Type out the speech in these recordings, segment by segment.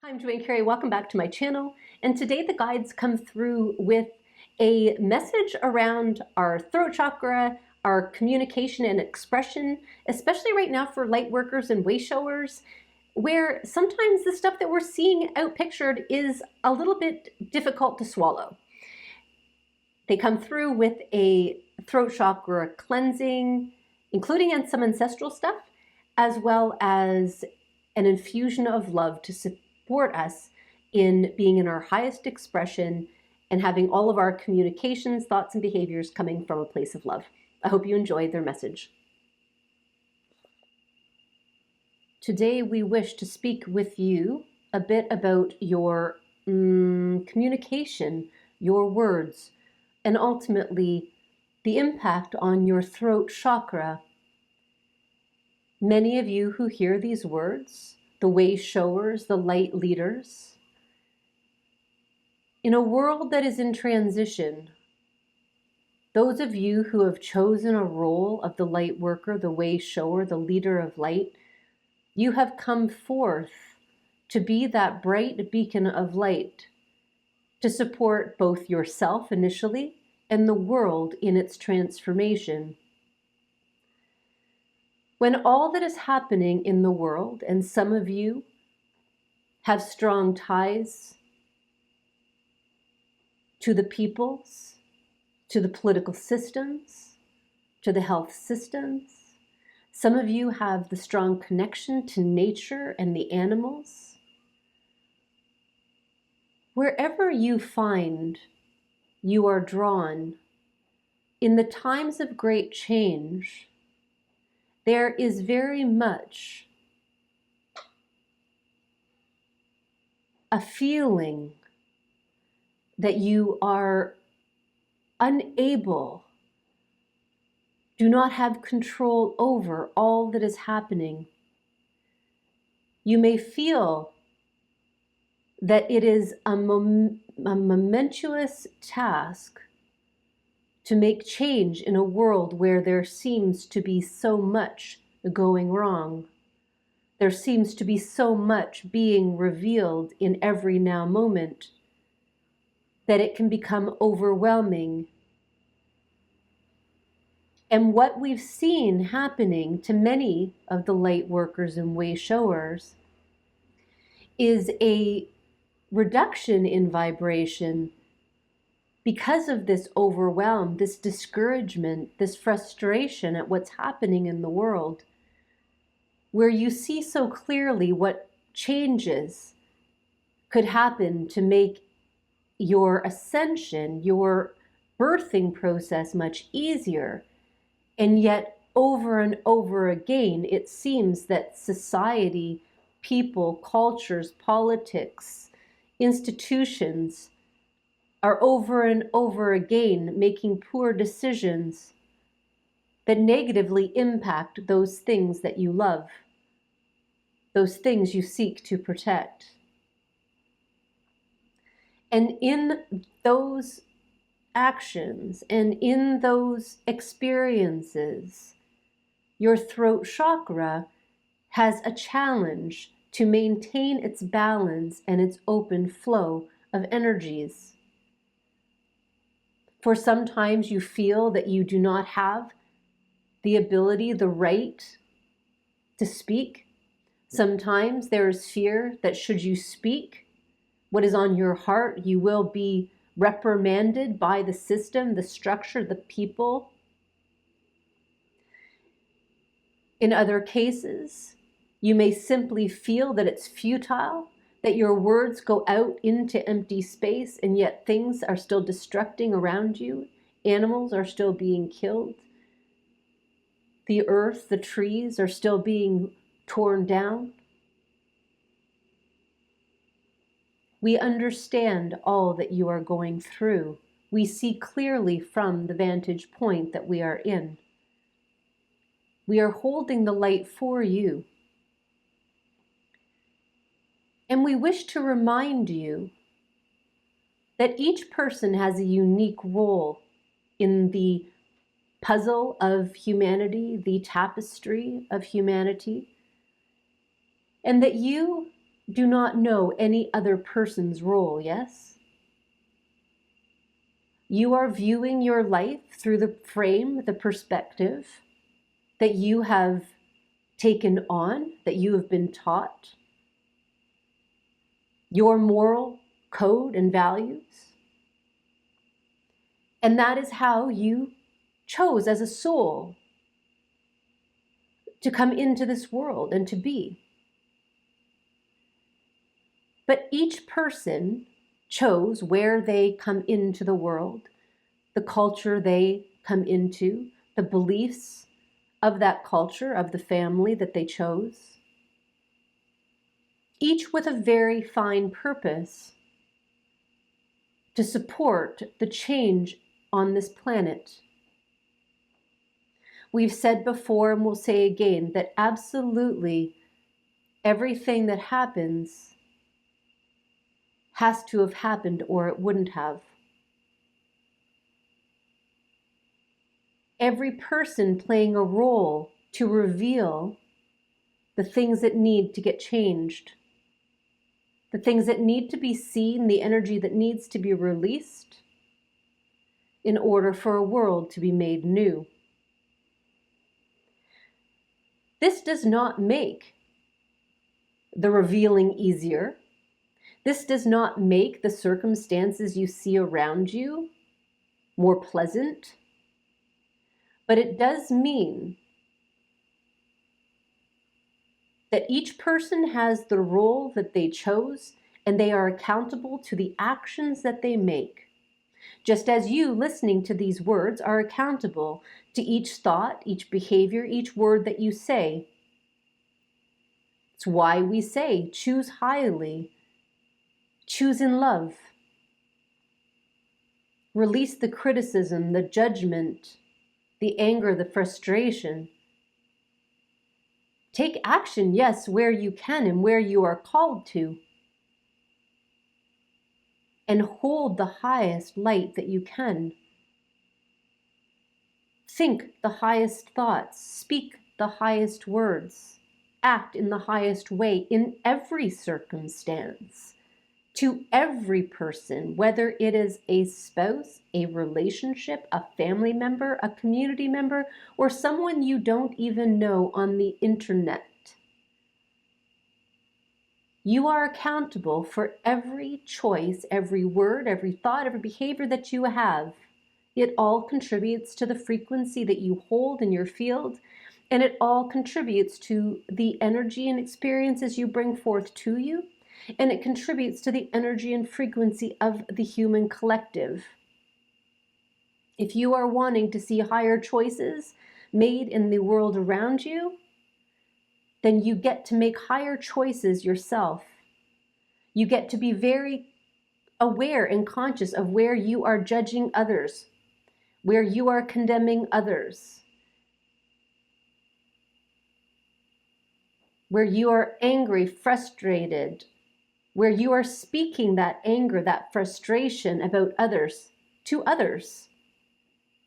I'm Joanne Carey. Welcome back to my channel. And today the guides come through with a message around our throat chakra, our communication and expression, especially right now for light workers and way showers, where sometimes the stuff that we're seeing outpictured is a little bit difficult to swallow. They come through with a throat chakra cleansing, including some ancestral stuff, as well as an infusion of love to support us in being in our highest expression and having all of our communications, thoughts, and behaviors coming from a place of love. I hope you enjoyed their message. Today we wish to speak with you a bit about your communication, your words, and ultimately the impact on your throat chakra. Many of you who hear these words, the way showers, the light leaders, in a world that is in transition, those of you who have chosen a role of the light worker, the way shower, the leader of light, you have come forth to be that bright beacon of light to support both yourself initially and the world in its transformation. When all that is happening in the world, and some of you have strong ties to the peoples, to the political systems, to the health systems, some of you have the strong connection to nature and the animals. Wherever you find you are drawn, in the times of great change, there is very much a feeling that you are unable, do not have control over all that is happening. You may feel that it is a momentous task to make change in a world where there seems to be so much going wrong. There seems to be so much being revealed in every now moment that it can become overwhelming. And what we've seen happening to many of the light workers and way showers is a reduction in vibration because of this overwhelm, this discouragement, this frustration at what's happening in the world, where you see so clearly what changes could happen to make your ascension, your birthing process much easier. And yet over and over again, it seems that society, people, cultures, politics, institutions are over and over again making poor decisions that negatively impact those things that you love, those things you seek to protect. And in those actions and in those experiences, your throat chakra has a challenge to maintain its balance and its open flow of energies. For sometimes you feel that you do not have the ability, the right to speak. Sometimes there is fear that should you speak what is on your heart, you will be reprimanded by the system, the structure, the people. In other cases, you may simply feel that it's futile, that your words go out into empty space, and yet things are still destructing around you. Animals are still being killed. The earth, the trees are still being torn down. We understand all that you are going through. We see clearly from the vantage point that we are in. We are holding the light for you. And we wish to remind you that each person has a unique role in the puzzle of humanity, the tapestry of humanity, and that you do not know any other person's role, yes? You are viewing your life through the frame, the perspective that you have taken on, that you have been taught, your moral code and values. And that is how you chose as a soul to come into this world and to be. But each person chose where they come into the world, the culture they come into, the beliefs of that culture, of the family that they chose, each with a very fine purpose to support the change on this planet. We've said before and we'll say again that absolutely everything that happens has to have happened or it wouldn't have. Every person playing a role to reveal the things that need to get changed, the things that need to be seen, the energy that needs to be released in order for a world to be made new. This does not make the revealing easier. This does not make the circumstances you see around you more pleasant, but it does mean that each person has the role that they chose and they are accountable to the actions that they make. Just as you, listening to these words, are accountable to each thought, each behavior, each word that you say. It's why we say, choose highly, choose in love. Release the criticism, the judgment, the anger, the frustration. Take action, yes, where you can and where you are called to. And hold the highest light that you can. Think the highest thoughts, speak the highest words, act in the highest way in every circumstance, to every person, whether it is a spouse, a relationship, a family member, a community member, or someone you don't even know on the internet. You are accountable for every choice, every word, every thought, every behavior that you have. It all contributes to the frequency that you hold in your field, and it all contributes to the energy and experiences you bring forth to you, and it contributes to the energy and frequency of the human collective. If you are wanting to see higher choices made in the world around you, then you get to make higher choices yourself. You get to be very aware and conscious of where you are judging others, where you are condemning others, where you are angry, frustrated, where you are speaking that anger, that frustration about others to others.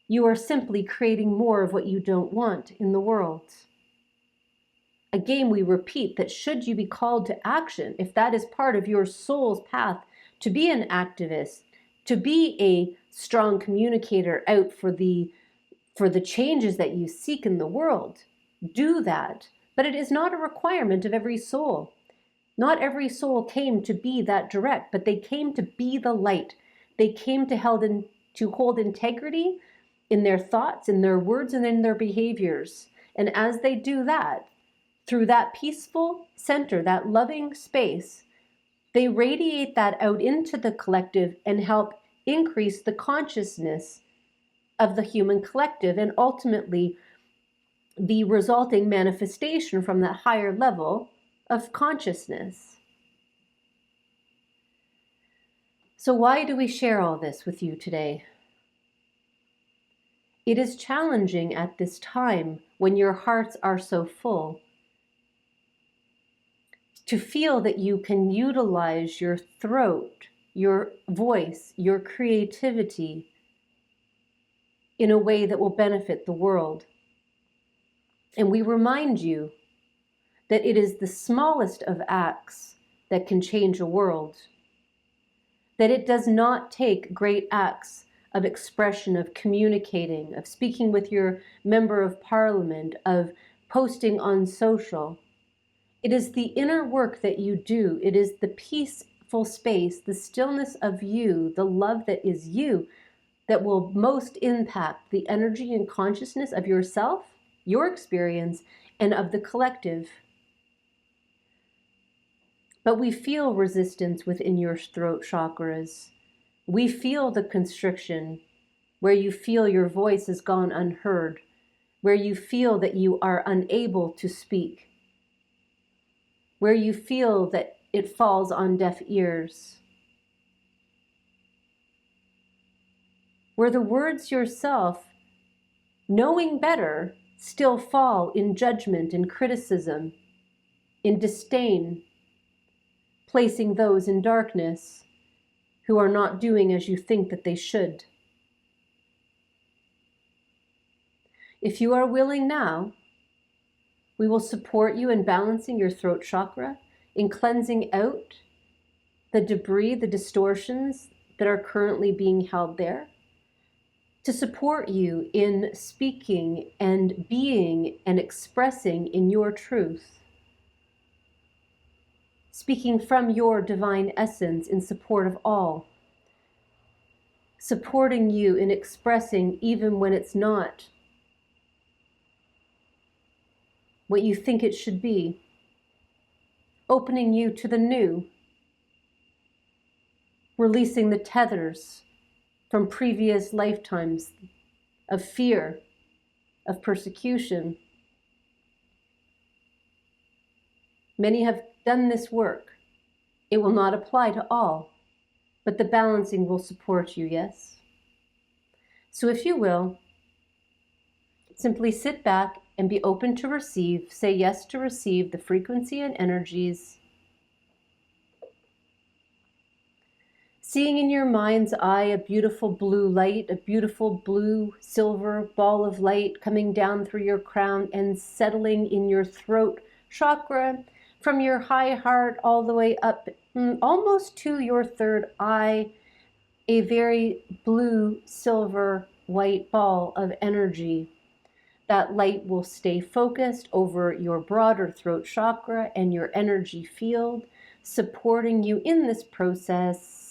You are simply creating more of what you don't want in the world. Again, we repeat that should you be called to action, if that is part of your soul's path to be an activist, to be a strong communicator out for the changes that you seek in the world, do that. But it is not a requirement of every soul. Not every soul came to be that direct, but they came to be the light. They came to hold integrity in their thoughts, in their words, and in their behaviors. And as they do that, through that peaceful center, that loving space, they radiate that out into the collective and help increase the consciousness of the human collective and ultimately the resulting manifestation from that higher level of consciousness. So why do we share all this with you today? It is challenging at this time when your hearts are so full to feel that you can utilize your throat, your voice, your creativity in a way that will benefit the world. And we remind you that it is the smallest of acts that can change a world. That it does not take great acts of expression, of communicating, of speaking with your member of parliament, of posting on social. It is the inner work that you do. It is the peaceful space, the stillness of you, the love that is you, that will most impact the energy and consciousness of yourself, your experience, and of the collective. But we feel resistance within your throat chakras. We feel the constriction where you feel your voice has gone unheard, where you feel that you are unable to speak, where you feel that it falls on deaf ears, where the words yourself, knowing better, still fall in judgment and criticism, in disdain, placing those in darkness who are not doing as you think that they should. If you are willing now, we will support you in balancing your throat chakra, in cleansing out the debris, the distortions that are currently being held there, to support you in speaking and being and expressing in your truth, speaking from your divine essence in support of all, supporting you in expressing even when it's not what you think it should be, opening you to the new, releasing the tethers from previous lifetimes of fear, of persecution. Many have done this work. It will not apply to all, but the balancing will support you, yes? So if you will, simply sit back and be open to receive, say yes to receive the frequency and energies, seeing in your mind's eye a beautiful blue light, a beautiful blue silver ball of light coming down through your crown and settling in your throat chakra from your high heart all the way up almost to your third eye, a very blue, silver, white ball of energy. That light will stay focused over your broader throat chakra and your energy field, supporting you in this process.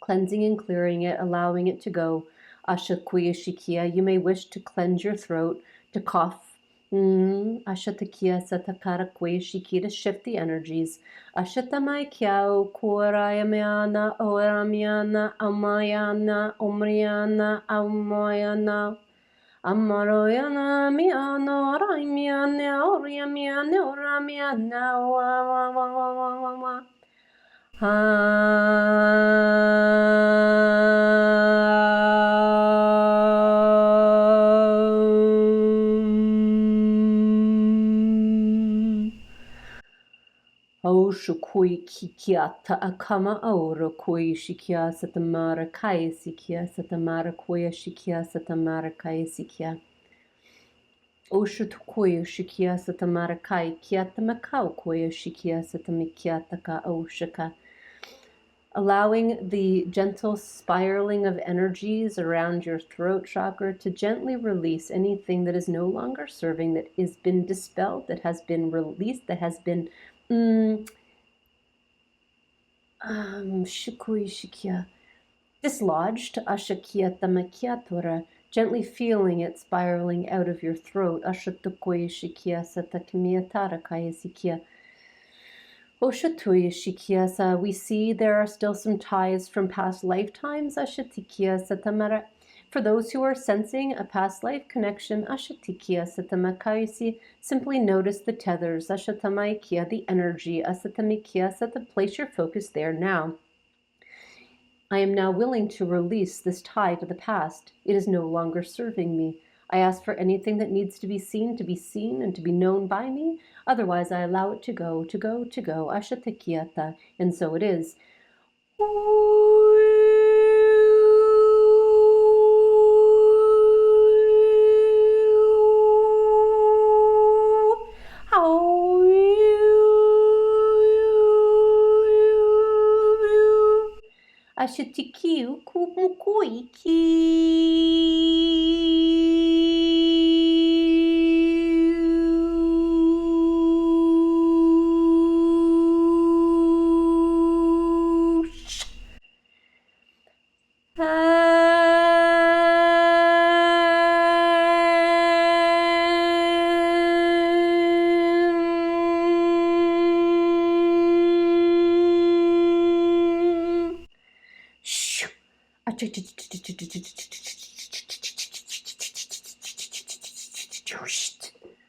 Cleansing and clearing it, allowing it to go. Ashakuya Shikia, you may wish to cleanse your throat, to cough. Ashatakia Satakara Kuya Shiki, to shift the energies. Ashatamai Kiao, Kurayamiana, Oramiana, Amayana, Omriana, Amayana. Amaroyana, Miano, Raimiana, Oriamiana, Oramiana, Shukui kikiata akama aura koi shikia satamara kai sikia satamara koya shikia satamara kai sikia. Oshutukoi shikia satamara kai kiata makau koya shikia satamikiata ka oshaka. allowing the gentle spiraling of energies around your throat chakra to gently release anything that is no longer serving, that has been dispelled, that has been released, that has been dislodged, gently feeling it spiraling out of your throat. We see there are still some ties from past lifetimes. For those who are sensing a past life connection, simply notice the tethers, the energy, place your focus there now. I am now willing to release this tie to the past. It is no longer serving me. I ask for anything that needs to be seen and to be known by me. Otherwise, I allow it to go, to go, to go. Ashatakiata. And so it is. Ashatikiu kumukuiki.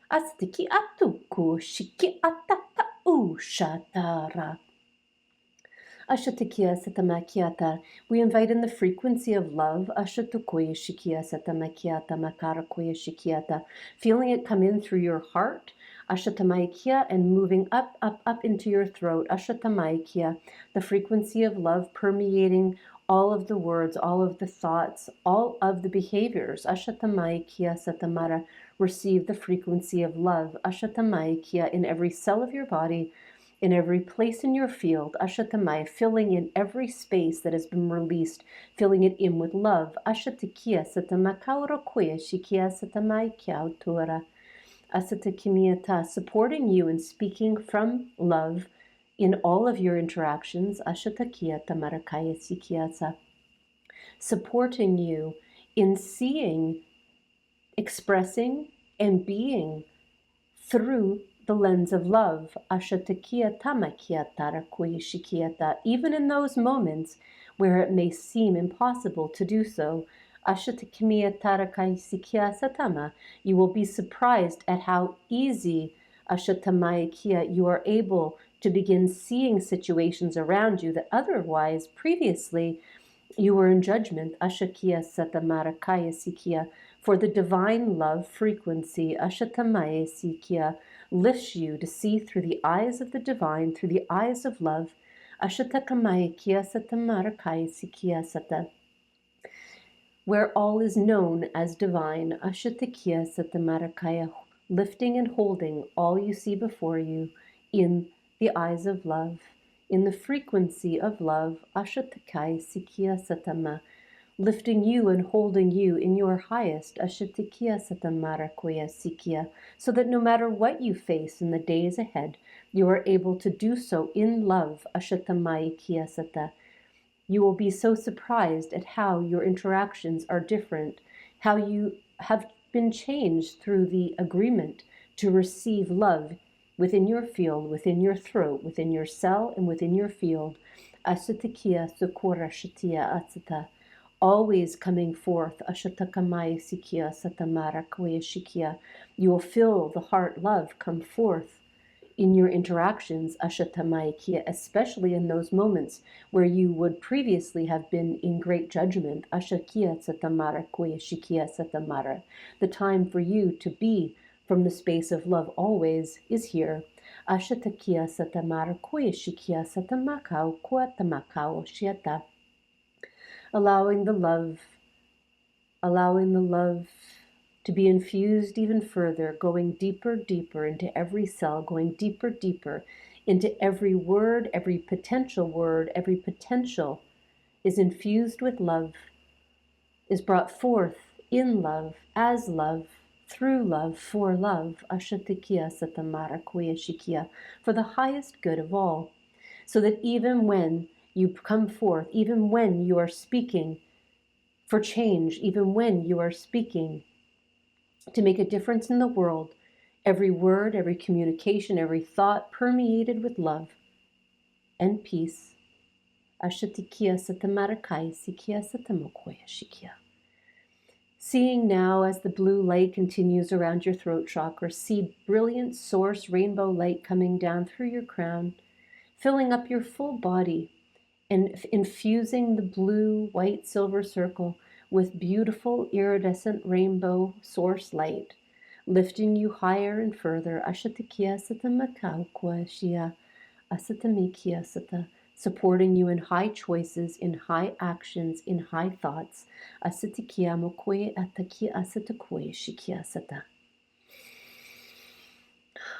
Astiki atuku shiki atata ushatara. Ashatakia satamakiata. We invite in the frequency of love. Ashatukoya shikia satamakiata makarakoya shikiata. Feeling it come in through your heart. Ashatamaikia, and moving up, up, up into your throat. Ashatamaikia. The frequency of love permeating all of the words, all of the thoughts, all of the behaviors. Ashatamaikia satamara. Receive the frequency of love. Ashatamaikia in every cell of your body, in every place in your field. Ashatamai, filling in every space that has been released, filling it in with love. Ashatakia satamakaura koya shikia satamai kiautura. Asatakimiata, supporting you and speaking from love in all of your interactions. Ashatakia tamarakaya sikiasa, supporting you in seeing, expressing, and being through the lens of love. Ashatakia tamakia tarakuya shikiata, even in those moments where it may seem impossible to do so. Ashatakimiya tarakai sikia satama, you will be surprised at how easy ashatamaikia you are able to begin seeing situations around you that otherwise previously you were in judgment. Ashakia satamarakaya sikia, for the divine love frequency, Ashatamaya Sikia, lifts you to see through the eyes of the divine, through the eyes of love. Ashatakamaya Kia Satamarakaya Sikia Sata, where all is known as divine. Ashatakia Satamarakaya, lifting and holding all you see before you in the eyes of love, in the frequency of love. Ashatakai Sikia Satama, lifting you and holding you in your highest, Ashatikia Satamarakoya Sikia, so that no matter what you face in the days ahead, you are able to do so in love, Ashatamai Kia Sata. You will be so surprised at how your interactions are different, how you have been changed through the agreement to receive love within your field, within your throat, within your cell, and within your field. Asatikia Sukura Shatia Atsata, always coming forth. Ashatakamai Sikia Satamara Koya Shikia. You will feel the heart love come forth in your interactions, Ashatamai Kia, especially in those moments where you would previously have been in great judgment. Ashakia Satamara Koya Shikia Satamara. The time for you to be from the space of love always is here. Ashatakia Satamara Koya Shikia Satamakao Kuatamakao Shiata. Allowing the love to be infused even further, going deeper, deeper into every cell, going deeper, deeper into every word, every potential is infused with love, is brought forth in love, as love, through love, for love, Ashatikia Satamara Shikia, for the highest good of all. So that even when you come forth, even when you are speaking for change, even when you are speaking to make a difference in the world, every word, every communication, every thought permeated with love and peace. Ashatikia Satamarakai Sikia Satamokoya Shikia. Seeing now as the blue light continues around your throat chakra, see brilliant source rainbow light coming down through your crown, filling up your full body and infusing the blue, white, silver circle with beautiful iridescent rainbow source light, lifting you higher and further. Ashatikia Satamakakwa Shia Asatamikia Sata, supporting you in high choices, in high actions, in high thoughts. Asatikia Mokoye Ataki Asatakoye Shikia Sata.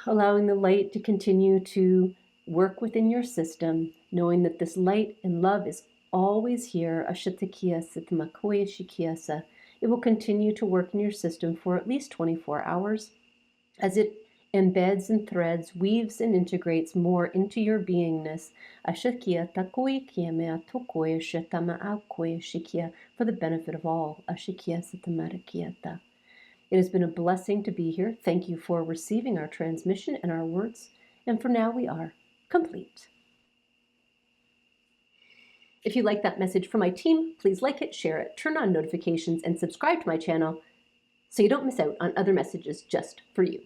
Allowing the light to continue to work within your system, knowing that this light and love is always here. Ashatakia Sitamakoye Shikiasa. It will continue to work in your system for at least 24 hours as it embeds and threads, weaves and integrates more into your beingness. Ashakia Takoye Kiamea Tokoye Shetama Akoye Shikia, for the benefit of all. Ashikia Sitamarakiata. It has been a blessing to be here. Thank you for receiving our transmission and our words. And for now, we are complete. If you like that message from my team, please like it, share it, turn on notifications, and subscribe to my channel so you don't miss out on other messages just for you.